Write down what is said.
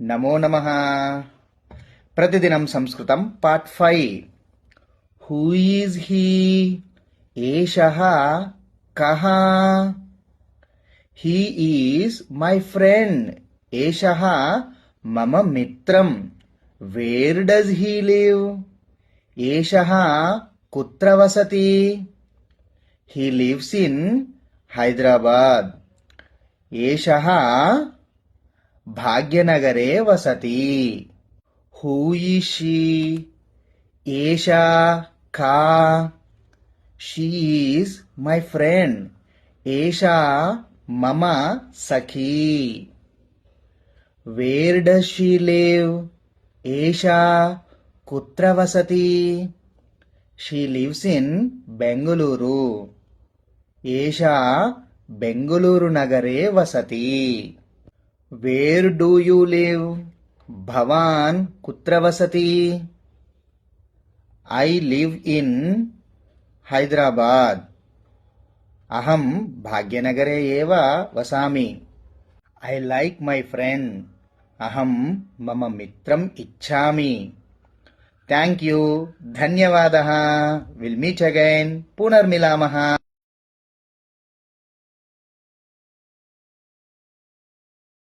नमो नमः। प्रतिदिनं संस्कृतं पार्ट 5। Who is he? एषः कः? He is my friend. एषः मम मित्रं। Where does he live? एषः कुत्र वसति? He lives in Hyderabad. एषः भाग्यनगरे वसति। Who is she? एषा का? She is my friend. एषा मम सखी। Where does she live? एषा कुत्र वसति? She lives in Bengaluru. एषा बेंगलुरुनगरे वसति। Where do you live? भवान् कुत्र वसति? I live in Hyderabad. अहं भाग्यनगरे एव वसामि। I like my friend। अहं मम मित्रम् इच्छामि। Thank you। धन्यवादः। We'll meet again। पुनर्मिलामः।